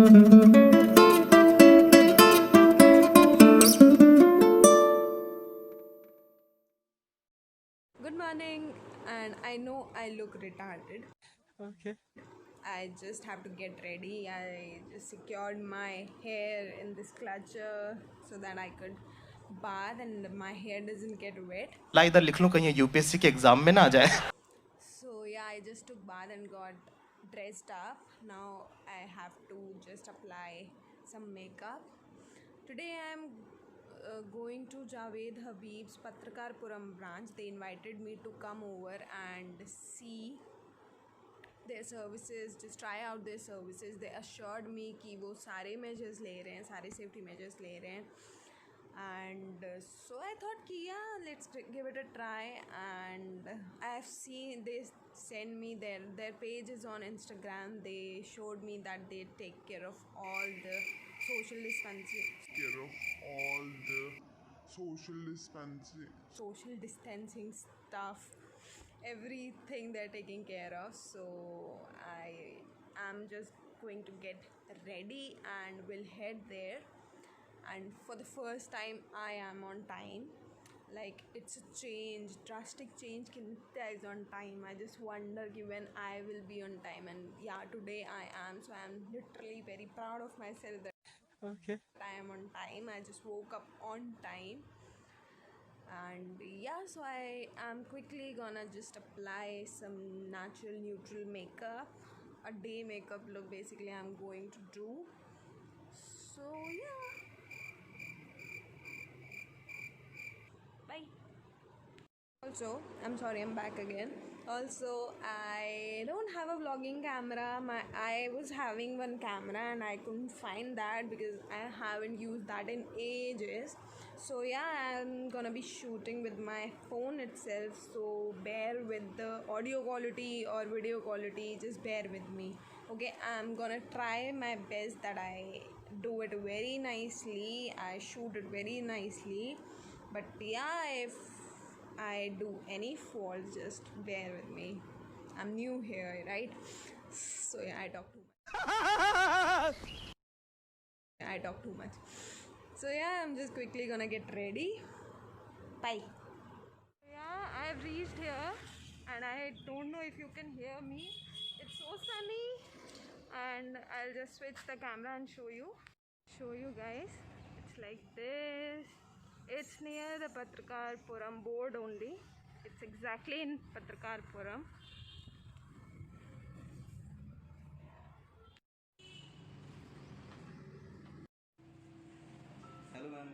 Good morning, and I know I look retarded. Okay. I just have to get ready. I just secured my hair in this clutcher so that I could bath and my hair doesn't get wet. ला इधर लिख लूं कहीं UPSC के exam में ना आ जाए. So yeah, I just took bath and got dressed up. Now I have to just apply some makeup. Today I'm going to Jawed Habib's Patrakarpuram branch. They invited me to come over and see their services, just try out their services. They assured me कि वो सारे measures ले रहे हैं, सारे safety measures ले रहे हैं. And so I thought कि yeah, let's give it a try. And I've seen they send me their pages on Instagram. They showed me that they take care of all the social distancing social distancing stuff, everything they're taking care of. So I am just going to get ready and will head there. And for the first time I am on time. Like, it's a change, drastic change कि Nitya is on time. I just wonder कि when I will be on time. And yeah, today I am. So I am literally very proud of myself that Okay. I am on time. I just woke up on time. And yeah, so I am quickly gonna just apply some natural neutral makeup, a day makeup look basically I'm going to do. So yeah, bye. Also, I'm sorry, I'm back again. Also, I don't have a vlogging camera. I was having one camera and I couldn't find that because I haven't used that in ages. So yeah, I'm gonna be shooting with my phone itself. So bear with the audio quality or video quality. Just bear with me. Okay, I'm gonna try my best that I do it very nicely. I shoot it very nicely. But yeah, if I do any fault, just bear with me. I'm new here, right? So yeah, I talk too much. I talk too much. So yeah, I'm just quickly gonna get ready. Bye. Yeah, I've reached here and I don't know if you can hear me. It's so sunny, and I'll just switch the camera and show you. Show you guys. It's like this. It's near the Patrakarpuram board only. It's exactly in Patrakarpuram. Hello, ma'am.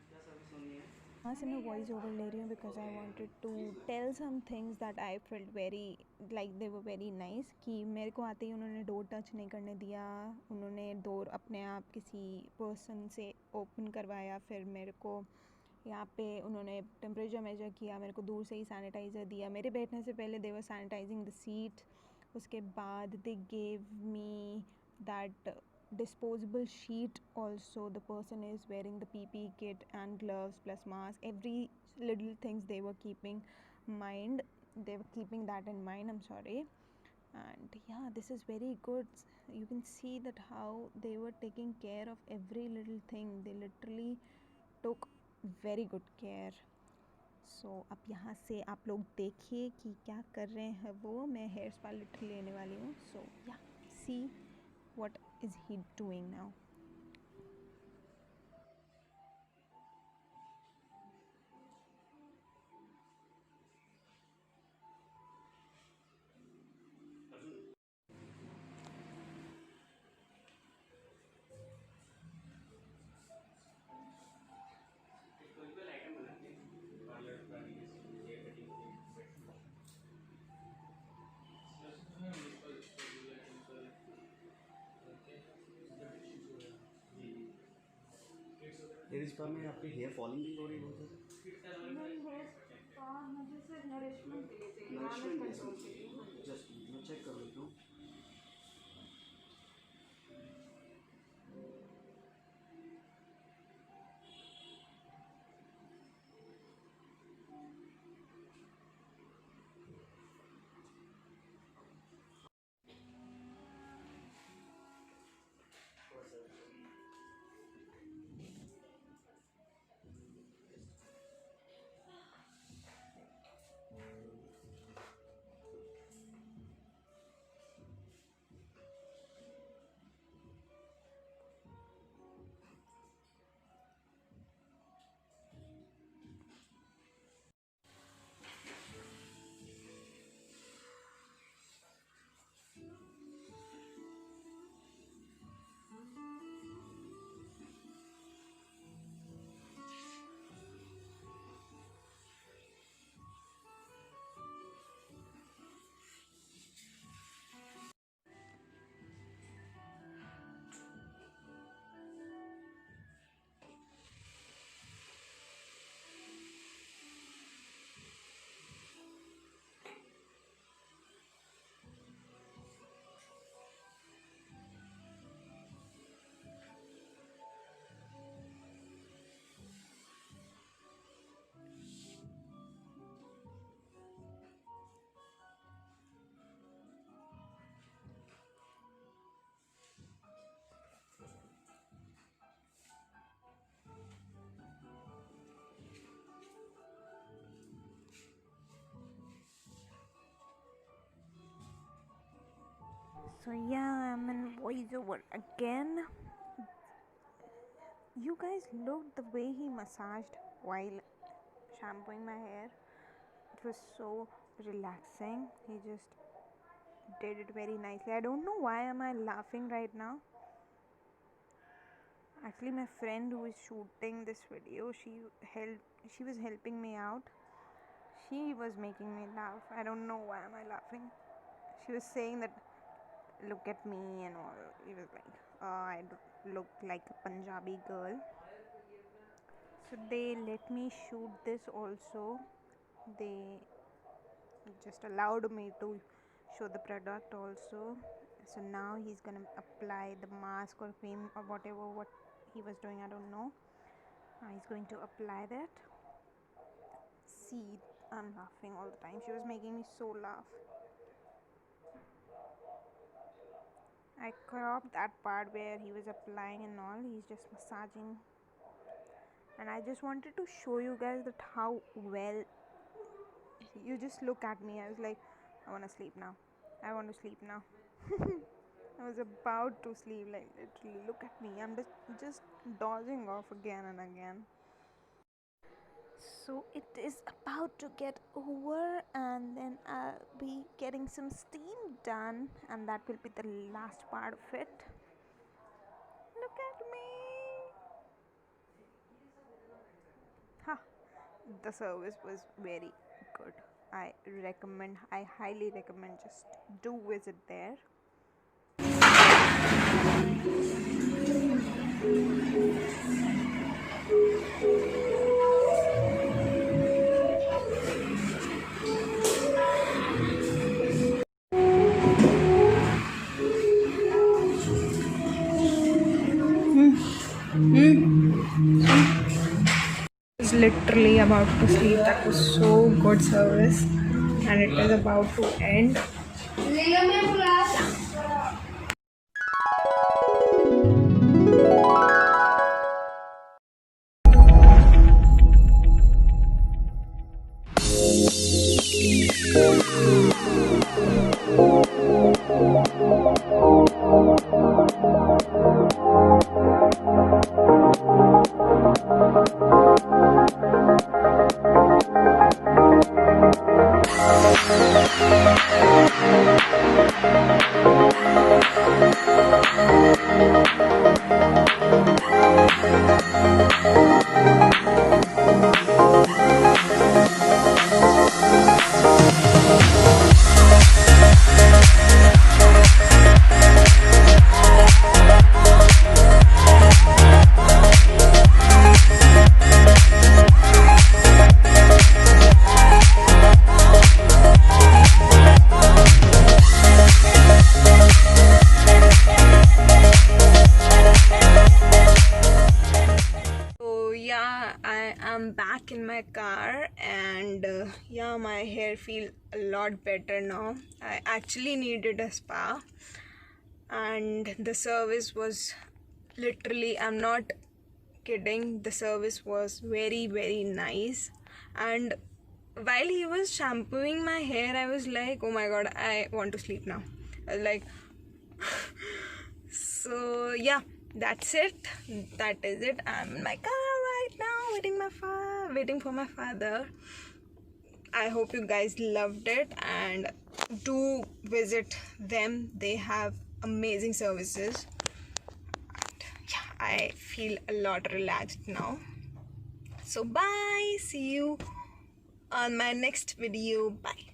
क्या service होनी है? यहाँ से मैं voice over ले रही हूँ because I wanted to tell some things that I felt very like they were very nice. कि मेरे को आते ही उन्होंने डोर टच नहीं करने दिया. उन्होंने डोर अपने आप किसी पर्सन से ओपन करवाया. फिर मेरे को यहाँ पे उन्होंने टेम्परेचर मेजर किया. मेरे को दूर से ही सैनिटाइज़र दिया. मेरे बैठने से पहले दे वर सैनिटाइजिंग द सीट. उसके बाद they gave me that disposable sheet. Also, the person is wearing the ppe kit and gloves plus mask. Every little things they were keeping mind. They were keeping that in mind. I'm sorry. And yeah, this is very good. You can see that how they were taking care of every little thing. They literally took very good care. So अब यहाँ से आप लोग देखिए कि क्या कर रहे हैं वो. मैं हेयर स्पा लिटरली लेने वाली हूँ. So yeah, see what is he doing now. Hair spa में आपकी हेयर फॉलिंग भी हो रही है बहुत नहीं, हेयर स्पा मुझे सिर्फ नरिशमेंट के लिए चाहिए, ज़्यादा? डैमेज नरिशमेंट कंट्रोल के लिए. हाँ जी. जस्ट मैं चेक कर लेता हूँ. So yeah, I'm in voiceover again. You guys looked the way he massaged while shampooing my hair. It was so relaxing. He just did it very nicely. I don't know why am I laughing right now. Actually, my friend who is shooting this video, she was helping me out. She was making me laugh. I don't know why am I laughing. She was saying that look at me and all. He was like, I look like a Punjabi girl. So they let me shoot this also. They just allowed me to show the product also. So now he's gonna apply the mask or cream or whatever what he was doing, I don't know. He's going to apply that. See, I'm laughing all the time. She was making me so laugh. I cropped that part where he was applying and all. He's just massaging, and I just wanted to show you guys that how well. You just look at me. I was like, I want to sleep now. I want to sleep now. I was about to sleep, like literally. Look at me. I'm just dozing off again and again. So it is about to get over, and then I'll be getting some steam done, and that will be the last part of it. Look at me. Ha! The service was very good. I highly recommend, just do visit there. Is literally about to sleep. That was so good service, and it is about to end. I'm back in my car, and yeah, my hair feels a lot better now. I actually needed a spa, and the service was literally, I'm not kidding, the service was very very nice. And while he was shampooing my hair, I was like, oh my god, I want to sleep now. I was like so yeah, that's it. That is it. I'm in my car right now, waiting for my father. I hope you guys loved it, and do visit them. They have amazing services. And yeah, I feel a lot relaxed now. So bye. See you on my next video. Bye.